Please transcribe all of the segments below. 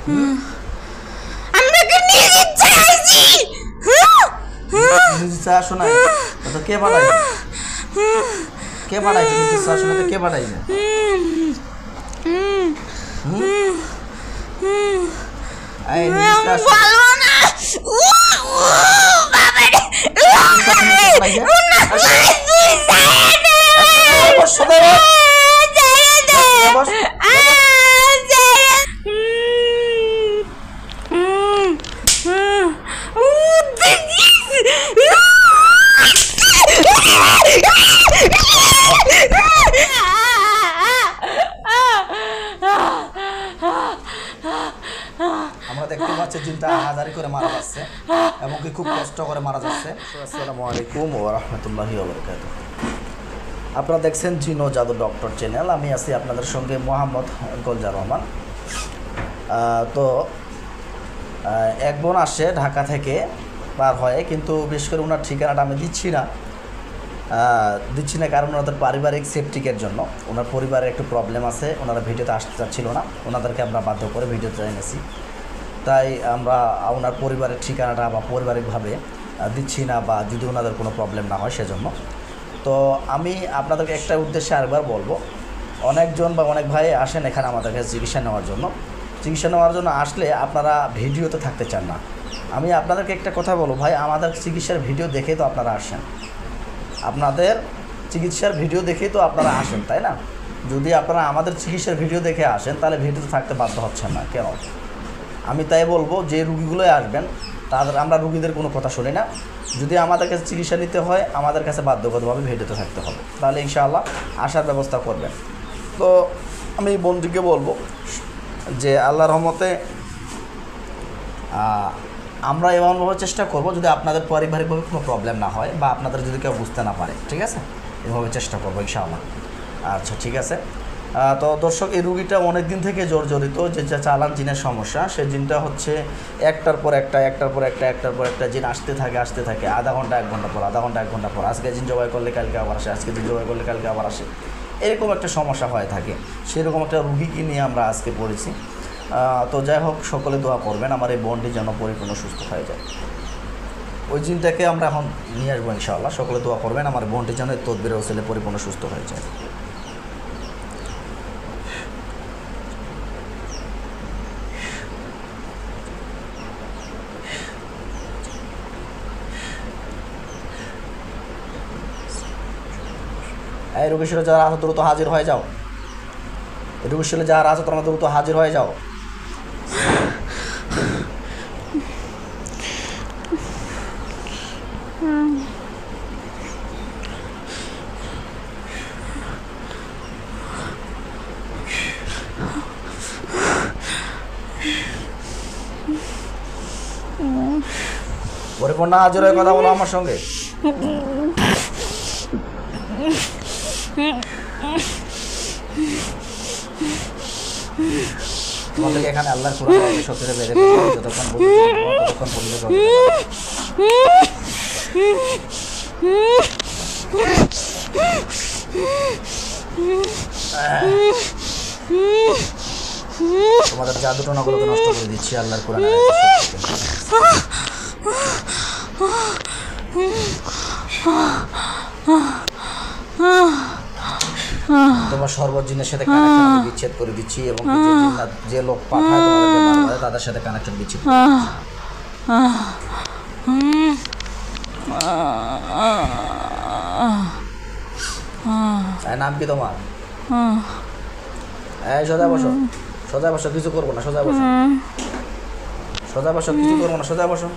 আমাকে নিজ ইচ্ছায় আইছি। নিজ ইচ্ছায় আসো না তো কে পাঠাইছে? কে পাঠাইছে? নিজ ইচ্ছায় আসো না তো কে পাঠাইছে? এই নিজ ইচ্ছায় আসো বলবো না। বাবা রে আমরা দেখতে পাচ্ছি জিনটা হাজারি করে মারা যাচ্ছে এবং কি খুব কষ্ট করে মারা যাচ্ছে। আসসালামু আলাইকুম ওয়া রাহমাতুল্লাহি ওয়া বারাকাতুহু। আপনারা দেখছেন জিন ও জাদু ডক্টর চ্যানেল। আমি আছি আপনাদের সঙ্গে মোহাম্মদ গোলজার রহমান। তো এক বোন আসে ঢাকা থেকে পার হয়, কিন্তু বিশেষ করে ওনার ঠিকানাটা আমি দিচ্ছি না কারণ ওনাদের পারিবারিক সেফটিকের জন্য। ওনার পরিবারের একটু প্রবলেম আছে, ওনারা ভিডিওতে আসতে চাচ্ছিল না, ওনাদেরকে আমরা বাধ্য করে ভিডিওতে এনেছি। তাই আমরা ওনার পরিবারের ঠিকানাটা বা পারিবারিকভাবে দিচ্ছি না, বা যদি ওনাদের কোনো প্রবলেম না হয় সেজন্য। তো আমি আপনাদেরকে একটা উদ্দেশ্যে আরেকবার বলবো, অনেকজন বা অনেক ভাই আসেন এখানে আমাদের কাছে চিকিৎসা নেওয়ার জন্য আসলে আপনারা ভিডিওতে থাকতে চান না। আমি আপনাদেরকে একটা কথা বলবো, ভাই আমাদের চিকিৎসার ভিডিও দেখেই তো আপনারা আসেন, আপনাদের চিকিৎসার ভিডিও দেখেই তো আপনারা আসেন, তাই না? যদি আপনারা আমাদের চিকিৎসার ভিডিও দেখে আসেন তাহলে ভিডিওতে থাকতে বাধ্য হচ্ছেন না কেন? আমি তাই বলবো যে রুগীগুলোই আসবেন তাদের আমরা রুগীদের কোনো কথা শুনি না। যদি আমাদের কাছে চিকিৎসা নিতে হয় আমাদের কাছে বাধ্যগতভাবে ভিডিওতে থাকতে হবে, তাহলে ইনশাআল্লাহ আসার ব্যবস্থা করবেন। তো আমি বন্ধুকে বলবো যে আল্লাহর রহমতে আমরা এমনভাবে চেষ্টা করব যদি আপনাদের পারিবারিকভাবে কোনো প্রবলেম না হয় বা আপনাদের যদি কেউ বুঝতে না পারে, ঠিক আছে? এভাবে চেষ্টা করবো ইনশাআল্লাহ। আচ্ছা ঠিক আছে। তো দর্শক, এই রুগীটা অনেক দিন থেকে জর্জরিত, যে চালান জিনের সমস্যা। সেই জিনটা হচ্ছে একটার পর একটা জিন আসতে থাকে আধা ঘন্টা এক ঘন্টা পর আজকে জিন জবাই করলে কালকে আবার আসে, আজকে জিন জবাই করলে কালকে আবার আসে, এরকম একটা সমস্যা হয়ে থাকে। সেরকম একটা রুগীকে নিয়ে আমরা আজকে পড়েছি। তো যাই হোক, সকলে দোয়া করবেন আমার এই বোনটি যেন পরিপূর্ণ সুস্থ হয়ে যায়। ওই জিনটাকে আমরা এখন নিয়ে আসবো ইনশাআল্লাহ। সকলে দোয়া করবেন আমার বোনটি যেন তদবিরের ওসিলায় পরিপূর্ণ সুস্থ হয়ে যায়। এই রোগীশীলে যারা আছো দ্রুত হাজির হয়ে যাও। এই রোগীশীলে যারা আছো তোমরা দ্রুত হাজির হয়ে যাও। পরিপূর্ণ হাজির হয়ে কথা বলো আমার সঙ্গে। তোমাদেরকে এখানে আল্লাহর কোরআন সত্যিটা বেড়ে যতক্ষণ ততক্ষণ পর্যন্ত তোমাদের জাদু টোনাগুলোকে নষ্ট করে দিচ্ছি আল্লাহর কোরআন। তোমার সর্বজিনের সাথে কানেকশন বিচ্ছেদ করে দিচ্ছি এবং যে লোক পাঠায় তোমাদেরকে তাদের সাথে কানেকশন বিচ্ছেদ করে দিচ্ছি। নাম কি তোমার? এই সোজা বসো, কিছু করবো না, সোজা বসো, কিছু করবো না, সোজা বসো।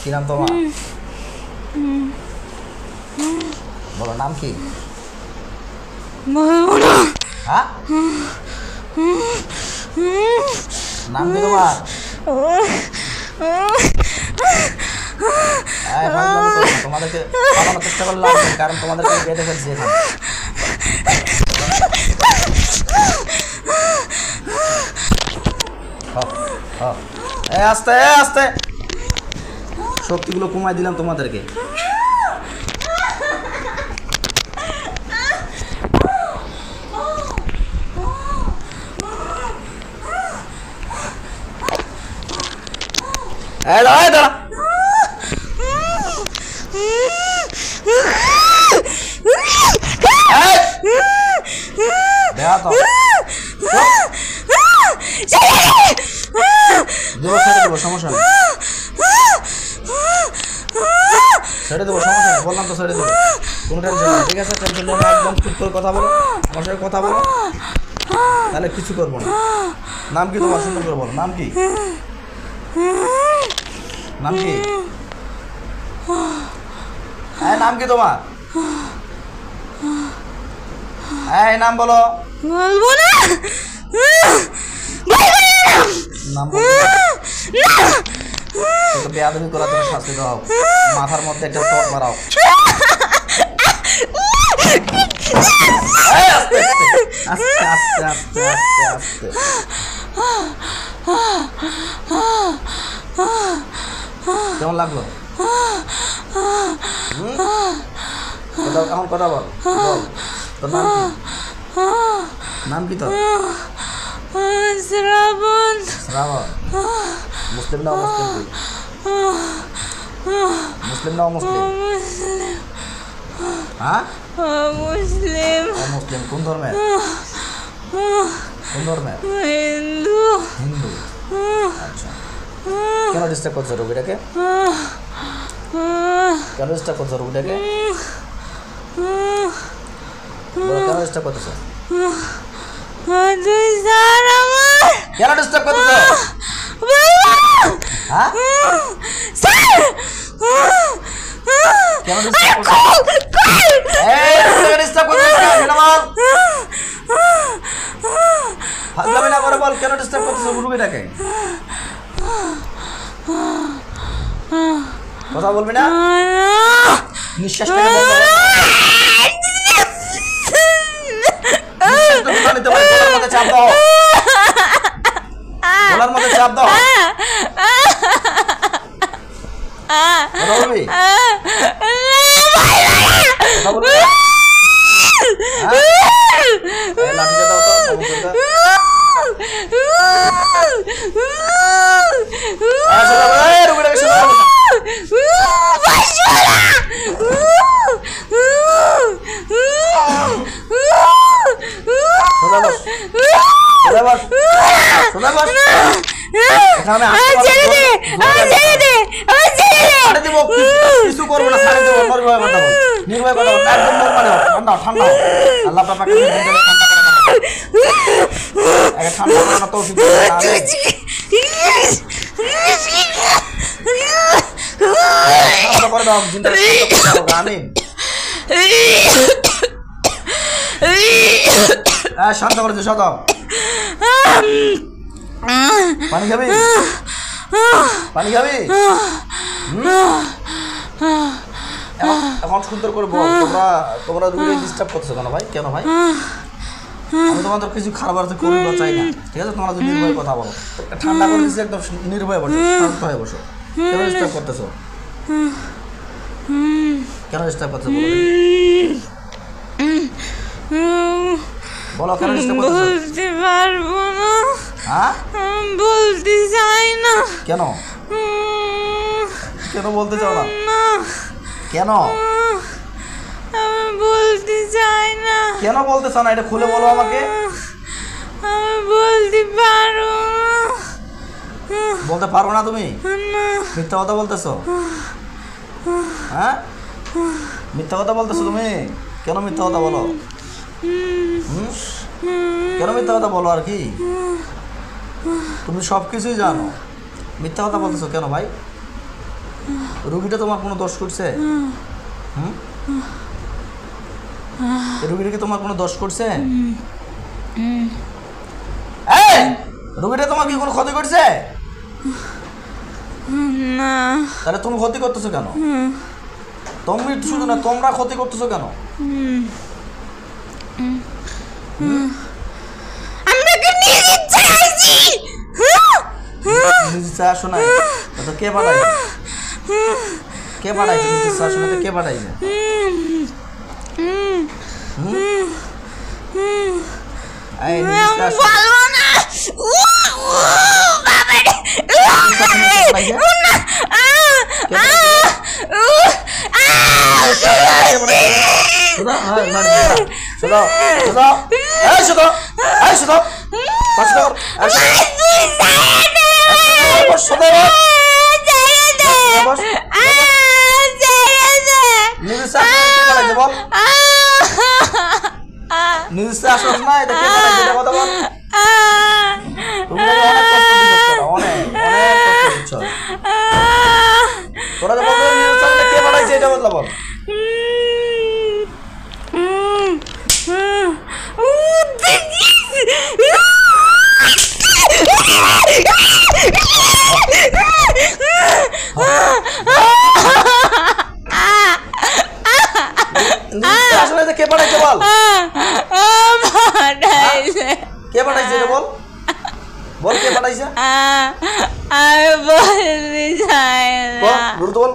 কি নাম তোমার? বলো নাম কি? হ্যাঁ, নাম কি তোমার? তোমাদেরকে পালানোর চেষ্টা করলাম কারণ তোমাদেরকে বেঁধে ফেলছি এখানে। আস্তে আস্তে শক্তিগুলো কমাই দিলাম তোমাদেরকে। এই দাঁড়া এই দাঁড়া দেখা তো দেবো সমস্যা নেই ছেড়ে দেবো সমস্যা নেই বললাম তো ছেড়ে দেবো কোনো টেনশন নেই ঠিক আছে টেনশন নেই একদম চুপ করে কথা বলো আমার সাথে কথা বলো তাহলে কিছু করবো না নাম কি তোমার সুন্দর করে বলো নাম কি নাম কি হ্যাঁ নাম কি তোমার হ্যাঁ নাম বলো বলবো না নাম বলো বেয়াদবি করার জন্য শাস্তি দাও মাথার মধ্যে একটা চট মারাও আস্তে আস্তে আস্তে আস্তে আস্তে আস্তে কেমন লাগলো এখন কথা বল তোর নাম কি নাম কি তোর শ্রাবণ শ্রাবণ মুসলিম না মুসলিম তুই মুসলিম না মুসলিম হ্যাঁ মুসলিম মুসলিম কোন ধর্মের কোন ধর্মের হিন্দু হিন্দু আচ্ছা কেন ডিস্টার্ব করছো রোগীটাকে কেন ডিস্টার্ব করছো রোগীটাকে কেন ডিস্টার্ব করতেছো কেন ডিস্টার্ব করতেছো হ্যাঁ কেন ডিস্টার্ব করতেছো ডিস্টার্ব করতেছো ফাজলামি না করে বল কেন ডিস্টার্ব করতেছো রোগীটাকে কথা বলবি না নিঃশ্বাসটাকে বন্ধ কর গলার মধ্যে চাপ দাও গলার মধ্যে চাপ দাও কথা বলবি কথা বলবি লাঠিটা দাও তো কিছু করবো না নির্ভয় কথা একদম নরমাল ঠান্ডা ঠান্ডা আল্লাহ পাক ঠান্ডা করে না তৌফিক ঠান্ডা করে দাও আমিন শান্ত করে দিস পানি খাবি পানি খাবি এখন সুন্দর করে বল তোমরা রুগীকে ডিস্টার্ব করছো কেন ভাই কেন ভাই আমি তোমাদের কিছু খারাপ আর করি বা চাই না ঠিক আছে তোমরা যদি নির্ভয় কথা বলো ঠান্ডা করে দিচ্ছি একদম নির্ভয় বসো শান্ত হয়ে বসো কেন ডিস্টার্ব করতেছো কেন ডিস্টার্ব করতেছো বলো কেন ডিস্টার্ব করতেছো বলতে পারবো না হ্যাঁ বলতে চাই না কেন কেন বলতে চাও না কেন আমি বলতে চাই না কেন বলতে চাও না এটা খুলে বলো আমাকে আমি বলতে পারবো না বলতে পারো না তুমি মিথ্যা কথা বলতেছো হ্যাঁ মিথ্যা কথা বলতেছো তুমি কেন মিথ্যা কথা বলো কেন মিথ্যা কথা বলো আর কি তুমি সব কিছুই জানো মিথ্যা কথা বলতেছো কেন ভাই রুগীটা তোমার কোনো দোষ করছে রুগীটা কি তোমার কোনো দোষ করছে রুগীটা তোমার কি কোনো ক্ষতি করছে না তাহলে তুমি ক্ষতি করতেছো কেন তুমি শুধু না তোমরা ক্ষতি করতেছো কেন আসো না তো কে পাঠাইছে কে পাঠাইছে আসো না তো কে পাঠাইছে বলবো না নিউজে আসছ না, এটা কে পাঠাইছে এটা কথা বল। তুমি অনেক কষ্ট দিচ্ছ, অনেক অনেক কষ্ট দিচ্ছ। তোরা যে বল নিউজে কে পাঠাইছে এটা বল বল। আসলে কে পাঠাইছে বল, কে পাঠাইছে এটা বল, বল কে পাঠাইছে বল, বল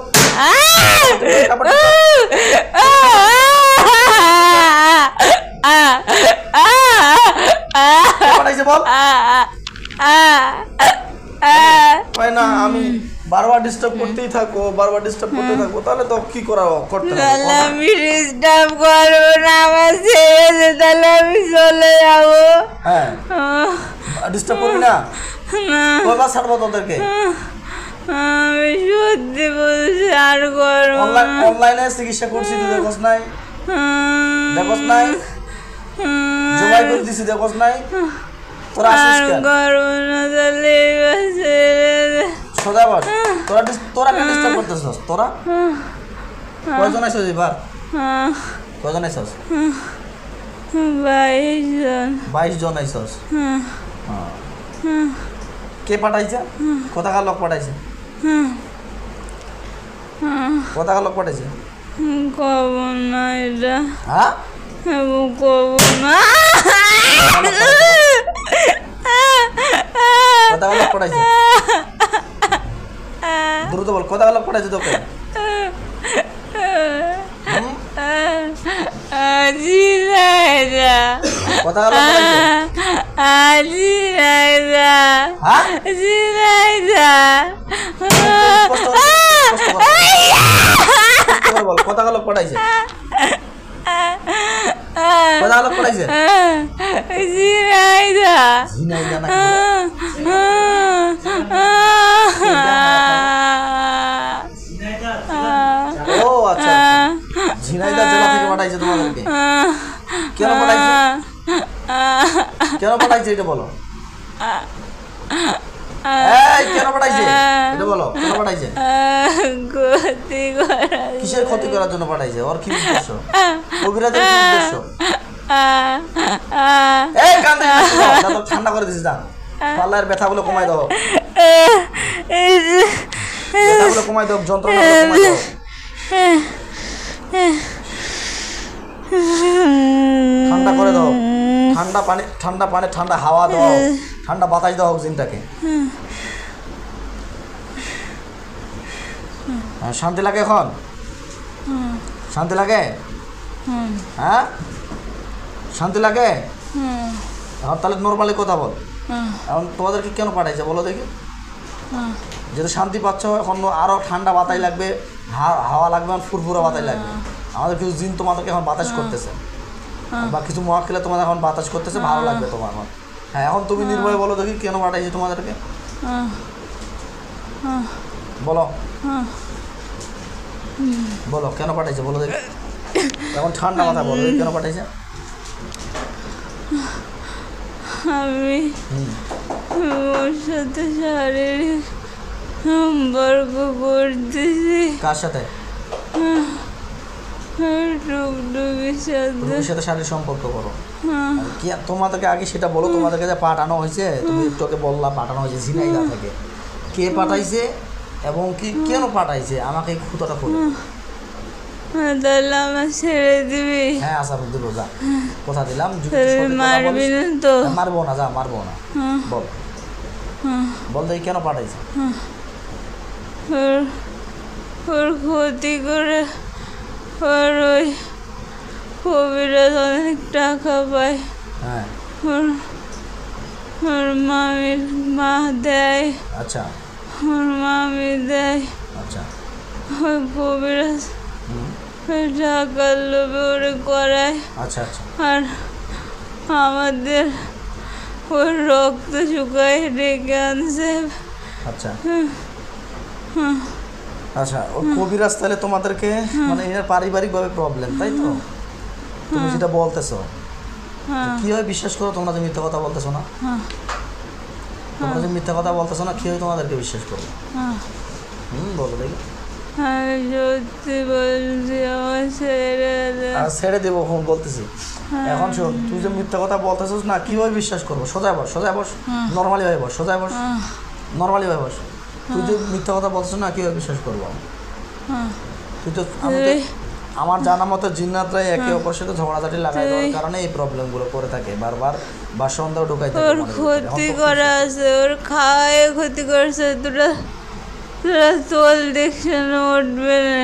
পাঠাইছে বল। না আমি বারবার ডিস্টার্ব করতেই থাকো, বারবার ডিস্টার্ব করতে থাকো, তাহলে তো কি করা করতে হবে। আমি ডিস্টার্ব করবো না, আমার ছেড়ে তাহলে আমি চলে যাবো। হ্যাঁ ডিস্টার্ব করবি না, কয়বার ছাড়বো তোদেরকে? আমি সত্যি বলছি আর করবো। অনলাইনে চিকিৎসা করছি, তুই দেখোস নাই, দেখোস নাই, জমাই করে দিছি দেখোস নাই, তোরা আসিস কেন? সোজা বল, তোরা কেন ডিস্টার্ব করতেছস? তোরা কয়জন আইছস এবার? কয়জন আইছস? 22 জন আইছস। কে পাঠাইছে? কোথাকার লোক পাঠাইছে? কোথাকার লোক পাঠাইছে? কব না এটা, হ্যাঁ কব না। কোথাকার লোক পাঠাইছে? দ্রুত বল, কোথাকার লোক পাঠাইছে তোকে? কোথাকার লোক পাঠাইছে? বল কোথাকার লোক পাঠাইছে? কোথাকার লোক পাঠাইছে? ঝিনাইদা নাকি? ও আচ্ছা, ঝিনাইদা জেলা থেকে পাঠাইছে তোমাদেরকে। কেন পাঠাইছে? কেন পাঠাইছে এটা বলো। এই কেন পাঠাইছে এটা বলো, কেন পাঠাইছে? কিসের ক্ষতি করার জন্য পাঠাইছে? ওর কি উদ্দেশ্য? কবিরাজের কি উদ্দেশ্য? এই কান্দে না, ঠান্ডা করে দিছিস না, পাল্লার ব্যথাগুলো কমাই দাও, ব্যথাগুলো কমাই দাও, যন্ত্রণাগুলো কমাই দাও। ঠান্ডা করে দাও, ঠান্ডা পানি, ঠান্ডা পানি, ঠান্ডা হাওয়া দাও, ঠান্ডা বাতাস দাও জিনটাকে। শান্তি লাগে এখন? শান্তি লাগে? হ্যাঁ শান্তি লাগে? এখন তাহলে নর্মালি কথা বল, এখন তোমাদেরকে কেন পাঠাইছে বলো দেখি? যেহেতু শান্তি পাচ্ছ, এখন আরও ঠান্ডা বাতাস লাগবে, হাওয়া লাগবে, এখন ফুরফুরা বাতাস লাগবে। আমাদের কিছু জিন তোমাদেরকে এখন বাতাস করতেছে, বা কিছু মহাকিলে তোমাদের এখন বাতাস করতেছে, ভালো লাগবে তোমার এখন। হ্যাঁ এখন তুমি নির্ভয়ে বলো দেখি কেন পাঠাইছে তোমাদেরকে, বলো বলো কেন পাঠাইছে বলো দেখি। এখন ঠান্ডা মাথা বলো কেন পাঠাইছে। আমি ওর সাথে শারীরিক সম্পর্ক করতেছি। কার সাথে? টুকটুকির সাথে শারীরিক সম্পর্ক করো। কি তোমাদেরকে আগে সেটা বলো, তোমাদেরকে যে পাঠানো হয়েছে, তুমি একটু বললা পাঠানো হয়েছে ঝিনাইদা থেকে, কে পাঠাইছে এবং কি কেন পাঠাইছে আমাকে খুঁতোটা বলো। তাহলে আমার ছেড়ে দিবি? হ্যাঁ আচ্ছা দেবো, যা কথা দিলাম। মারবি না তো? মারবো না, যা মারবো না, বল বল দেখি কেন পাঠাইছে। ওর ক্ষতি করে ওর ওই কবিরাজ অনেক টাকা পায়। হ্যাঁ ওর মামির মা দেয়। আচ্ছা ওর মামি দেয়। আচ্ছা ওই কবিরাজ টাকার লোভে ওরে করায়। আচ্ছা আচ্ছা। আর আমাদের ওর রক্ত শুকায় ডেকে আনছে। আচ্ছা আচ্ছা, ও কবিরাজ তাহলে তোমাদেরকে মানে এর পারিবারিকভাবে প্রবলেম, তাই তো? তুমি যেটা বলতেছো কিভাবে বিশ্বাস করো তোমরা যে মিথ্যা কথা বলতেছো না? তোমরা যে মিথ্যা কথা বলতেছো না, কিভাবে তোমাদেরকে বিশ্বাস করবো? বলো দেখি। আমি সত্যি বলছি, আমার ছেড়ে দে। আর ছেড়ে দেবো বলতেছি। এখন শোন, তুই যে মিথ্যা কথা বলতেছিস না, কিভাবে বিশ্বাস করবো? সোজা বস, সোজা বস, নর্মালি ভাবে বস, সোজা বস, নর্মালি ভাবে বস। তুই যে মিথ্যা কথা বলছিস না, কিভাবে বিশ্বাস করবো? তুই তো আমার জানা মতো জিন্নাতরাই একে অপরের সাথে ঝগড়াঝাটি লাগাই দেওয়ার কারণে এই প্রবলেমগুলো করে থাকে বারবার, বা সন্দেহ ঢুকাই থাকে। ওর ক্ষতি করা আছে, ওর খাওয়ায় ক্ষতি করছে। তোরা তোরা চল দেখছে না, উঠবে না।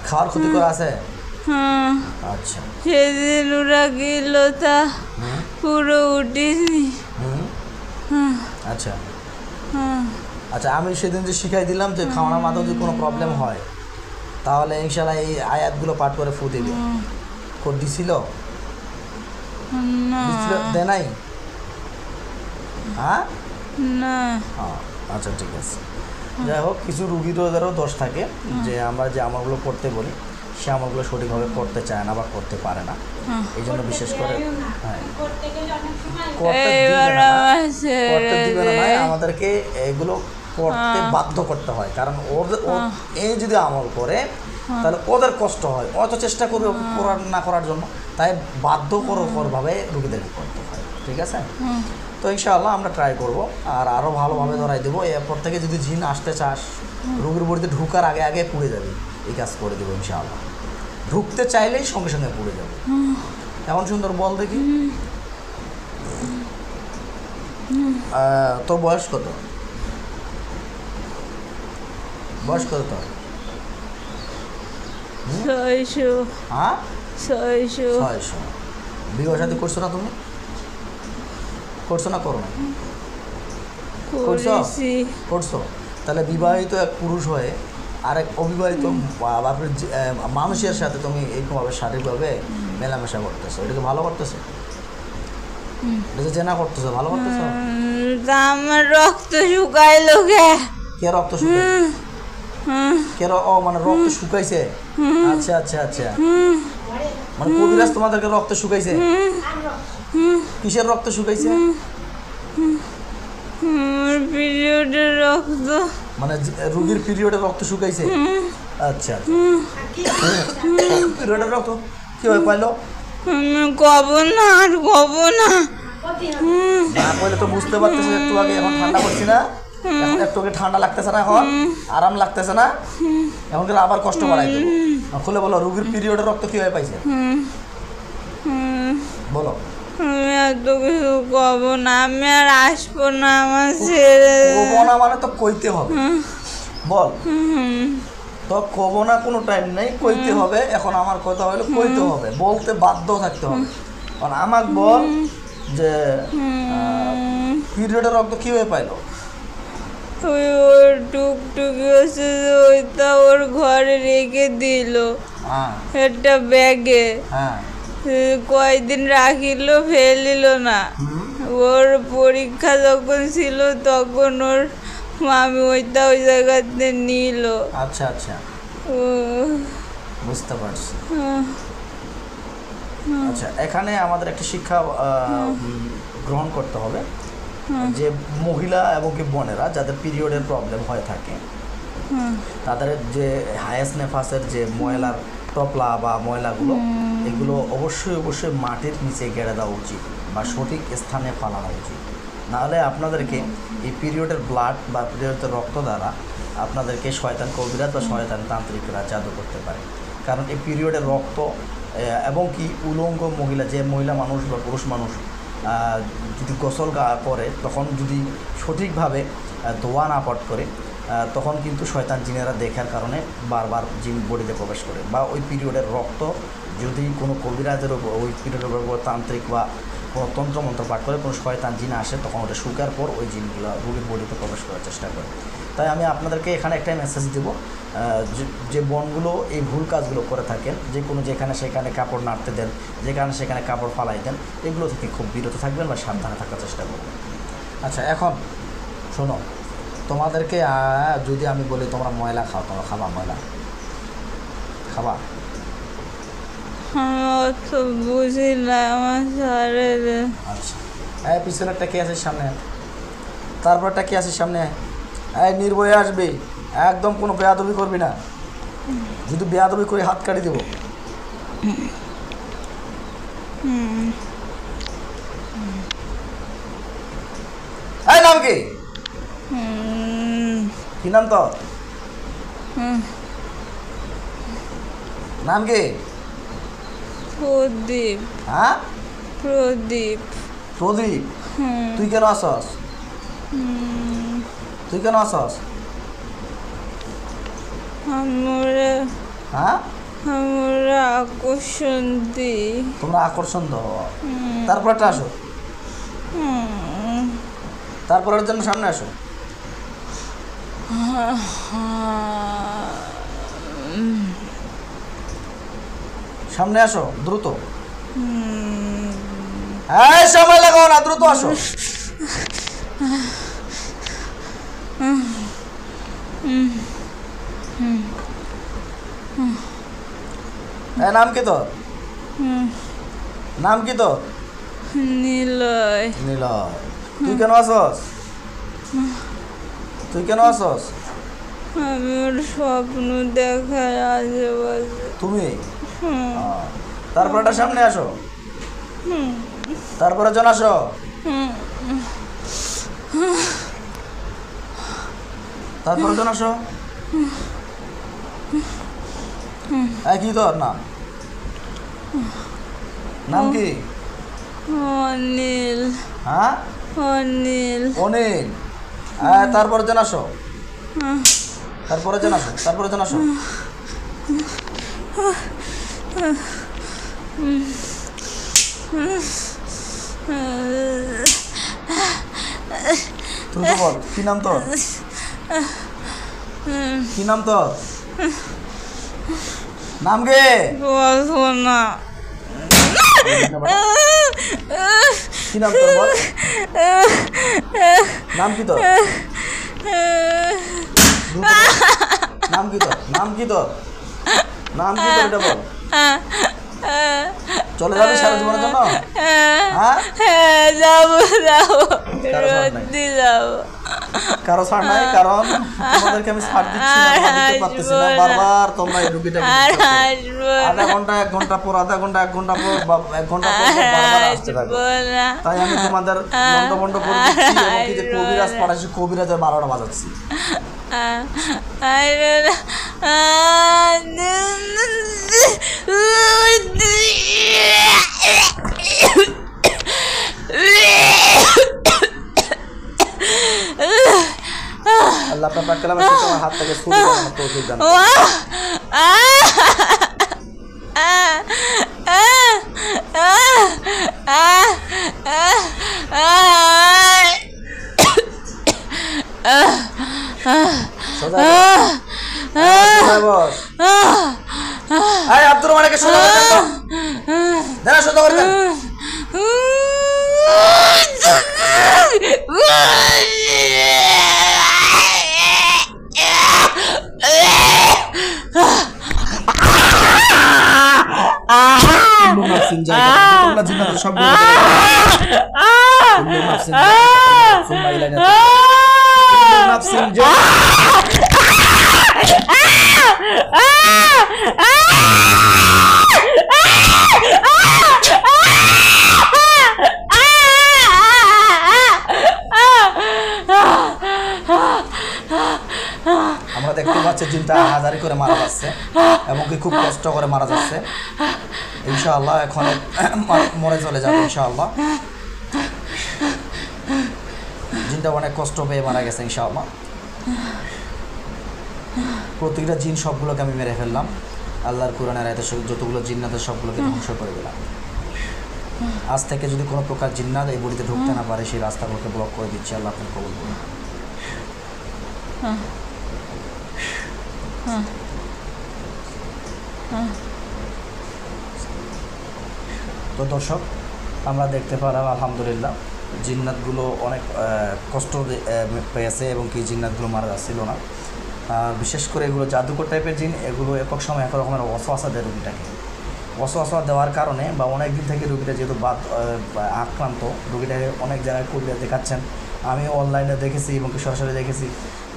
খাওয়ার ক্ষতি করা আছে? হ্যাঁ, আচ্ছা। সেদিন ওরা গেল, তা পুরো উঠিনি। আচ্ছা আচ্ছা, আমি সেদিন যে শিখাই দিলাম যে খাওয়ানোর মাধ্যমে যদি কোনো প্রবলেম হয় তাহলে ইনশাল্লাহ এই আয়াতগুলো পাঠ করে ফু দিবে। দিছিল? দে নাই? হ্যাঁ না। আচ্ছা ঠিক আছে। যাই হোক, কিছু রুগীদেরও দোষ থাকে যে আমরা যে আমলগুলো করতে বলি সে আমলগুলো সঠিকভাবে করতে চায় না বা করতে পারে না, এই জন্য বিশেষ করে করতে দিবে না, আমাদেরকে এগুলো করতে বাধ্য করতে হয়। কারণ এই যদি আমল করে তাহলে ওদের কষ্ট হয়, অত চেষ্টা করবে না করার জন্য, তাই বাধ্যকরভাবে রুগীদেরকে করতে হয়। ঠিক আছে? তো ইনশাআল্লাহ আমরা ট্রাই করব আর আরও ভালোভাবে ধরাই দেবো। এরপর থেকে যদি জিন আসতে চাস, রুগীর বাড়িতে ঢুকার আগে আগে পুড়ে যাবে, এই কাজ করে দেবো ইনশাআল্লাহ। ঢুকতে চাইলেই সঙ্গে সঙ্গে পুড়ে যাবে। এমন সুন্দর বল দেখি, তোর বয়স কত? বয়স কত তোর? 600। হ্যাঁ 600। 600। বিবাহ শাদী করছো না তুমি? করছো না? করো না? করছো? তাহলে বিবাহিত এক পুরুষ হয়ে আরেক অবিবাহিত মানুষের সাথে তুমি এইরকমভাবে শারীরিকভাবে মেলামেশা করতেছো, এটাকে ভালো করতেছো? এটা জেনা করতেছো, ভালো করতেছো? আমার রক্ত শুকাইলো। কে রক্ত শুকাইছে? মানে রক্ত শুকাইছে? আচ্ছা আচ্ছা আচ্ছা, মানে কবিরাজ তোমাদেরকে রক্ত শুকাইছে? কিসের রক্ত শুকাইছে? পিরিয়ডের রক্ত। মানে রোগীর পিরিয়ডের রক্ত শুকাইছে? আচ্ছা, পিরিয়ডের রক্ত কিভাবে পাইলো? কব না, আর কব না। না কইলে তো বুঝতে পারতেছি একটু আগে। এখন ঠান্ডা করছি না? এখন একটু আগে ঠান্ডা লাগতেছে না? এখন আরাম লাগতেছে না? এখন কিন্তু আবার কষ্ট বাড়াই দেবো। খুলে বলো, রোগীর পিরিয়ডের রক্ত কিভাবে পাইছে বলো। আমি এত কিছু কব না, আমি আর আসবো না, আমার ছেড়ে কব না মানে তো কইতে হবে, বল। তো কব না কোনো টাইম নেই, কইতে হবে। এখন আমার কথা হলো কইতে হবে, বলতে বাধ্য থাকতে হবে। কারণ আমাকে বল যে পিরিয়ডের রক্ত কিভাবে পাইলো? ওর টুকটুকি হচ্ছে, ওইটা ওর ঘরে রেখে দিল একটা ব্যাগে। কয়েকদিন রাখিল, ফেলিল না। ওর পরীক্ষা যখন ছিল তখন ওর মামি ওইটা ওই জায়গাতে নিল। আচ্ছা আচ্ছা, বুঝতে পারছি। আচ্ছা, এখানে আমাদের একটা শিক্ষা গ্রহণ করতে হবে যে মহিলা এবং কি বোনেরা যাদের পিরিয়ডের প্রবলেম হয়ে থাকে তাদের যে হায়াস নেফাসের যে ময়লার টপলা বা ময়লাগুলো, এগুলো অবশ্যই অবশ্যই মাটির নিচে গেড়ে দেওয়া উচিত বা সঠিক স্থানে ফালানো উচিত। নাহলে আপনাদেরকে এই পিরিয়ডের ব্লাড বা পিরিয়ডের রক্ত দ্বারা আপনাদেরকে শয়তান কবিরাজ বা শয়তান তান্ত্রিকরা জাদু করতে পারে। কারণ এই পিরিয়ডের রক্ত এবং কি উলঙ্গ মহিলা, যে মহিলা মানুষ বা পুরুষ মানুষ যদি গোসল করে তখন যদি সঠিকভাবে ধোয়া না পাঠ করে তখন কিন্তু শয়তান জিনেরা দেখার কারণে বারবার জিন বডিতে প্রবেশ করে। বা ওই পিরিয়ডের রক্ত যদি কোনো কবিরাজের ওই পিরিয়ডের উপর তান্ত্রিক বা কোনো তন্ত্রমন্ত্র পাঠ করে কোনো শয়তান জিন আসে, তখন ওটা শুকার পর ওই জিনগুলো রোগীর বডিতে প্রবেশ করার চেষ্টা করে। তাই আমি আপনাদেরকে এখানে একটাই মেসেজ দেবো, যে বোনগুলো এই ভুল কাজগুলো করে থাকেন, যে কোনো যেখানে সেখানে কাপড় নাড়তে দেন, যেখানে সেখানে কাপড় ফালাই দেন, এগুলো থেকে খুব বিরত থাকবেন বা সাবধানে থাকার চেষ্টা করবেন। আচ্ছা, এখন শোনো, তোমাদেরকে যদি আমি বলি তোমরা ময়লা খাও, তোমরা খাবা? ময়লা খাবা? তো বুঝি না, আমার সারে আচ্ছা, পিছনেরটা কে আছে সামনে, তারপরটা কে আছে সামনে, নির্ভয়ে আসবি, একদম কোনো বেয়াদবি করবি না, যদি বেয়াদবি করে হাত কাটি দেবো। নাম কি? কি নাম তোর? নাম কি? প্রদীপ। হ্যাঁ, প্রদীপ। প্রদীপ। তুই কেন আসস? তুই কেন আসস? আমরা হ্যাঁ, আমরা আকর্ষণ দিই। তোমরা আকর্ষণ দাও। তারপরটা আসো, তারপরের জন্য সামনে আসো। সামনে আসো দ্রুত। সময় লাগাও না, দ্রুত আসো। নাম কি তোর? নাম কি তোর? নিলয়। নিলয়। তুই কেন আসস? তুই কেন আসস? আমার স্বপ্ন দেখার আশেপাশে। তুমি? তারপরটা সামনে আসো, তারপরে জন আসো। তারপরে জন আসো। কি তোর নাম? নাম কি? অনিল। হ্যাঁ, অনিল। অনিল। তারপরে জন আসো, তারপরে জন আসো, তারপরে জন আসো। তুই তো বল, কি নাম তোর? কি নাম তোর? নাম কে? বলবো না। কি নাম তোর বল? নাম কি তোর? নাম কি তোর? নাম কি তোর? নাম কি তোর? এটা বল। চলে যাবে সারা জীবনের জন্য? হ্যাঁ, যাবো যাবো, সত্যি যাবো। কারো ছাড় নাই, কারণ তোমাদেরকে আমি ছাড় দিচ্ছি না, দিতে পারতেছি না। বারবার তোমরা এই রুগীটা আধা ঘন্টা, 1 ঘন্টা পর, আধা ঘন্টা, 1 ঘন্টা পর, 1 ঘন্টা পর বারবার আসতে থাকো। তাই আমি তোমাদের লন্ডভন্ড করে দিচ্ছি, এবং কি যে কবিরাজ পাঠাচ্ছি, কবিরাজের 12টা বাজাচ্ছি। আল্লাহ আপনার পাক কালামে তোমার হাত থেকে ছুরি লাগানো তৌফিক দান করুন। বস, আব্দুর রহমানকে সোজা করে দেন, দেন সোজা করে দেন। আমরা দেখতে পাচ্ছি জিনটা হাজারি করে মারা যাচ্ছে, এবং কি খুব কষ্ট করে মারা যাচ্ছে। ইনশাআল্লাহ এখন মরে চলে যাবে ইনশাআল্লাহ। জিনটা অনেক কষ্ট পেয়ে মারা গেছে ইনশাআল্লাহ। প্রত্যেকটা জিন সবগুলোকে আমি মেরে ফেললাম। আল্লাহর কোরআনের আয়াতে যতগুলো জিন্নাতের সবগুলোকে ধ্বংস করে দিলাম। আজ থেকে যদি কোনো প্রকার জিন্নাত এই বডিতে ঢুকতে না পারে, সেই রাস্তাগুলোকে ব্লক করে দিচ্ছি। আল্লাহ আপনি কবুল করুন। তো দর্শক, আমরা দেখতে পেলাম আলহামদুলিল্লাহ জিন্নাতগুলো অনেক কষ্ট পেয়েছে এবং কি জিন্নাতগুলো মারা যাচ্ছিল না। বিশেষ করে এগুলো জাদুকর টাইপের জিন, এগুলো একক সময় এক রকমের ওয়াসওয়াসা দেয় রোগীটাকে। ওয়াসওয়াসা দেওয়ার কারণে বা অনেক দিন থেকে রোগীটা যেহেতু আক্রান্ত, রোগীটাকে অনেক জায়গায় করিয়ে দেখাচ্ছেন, আমি অনলাইনে দেখেছি এবং কি সরাসরি দেখেছি,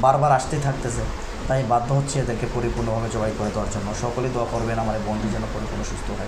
বারবার আসতেই থাকতেছে। তাই বাধ্য হচ্ছে এদেরকে পরিপূর্ণভাবে জবাই করে দেওয়ার জন্য। সকলেই দোয়া করবেন আমার এই বন্ধু যেন পরিপূর্ণ সুস্থ হয়।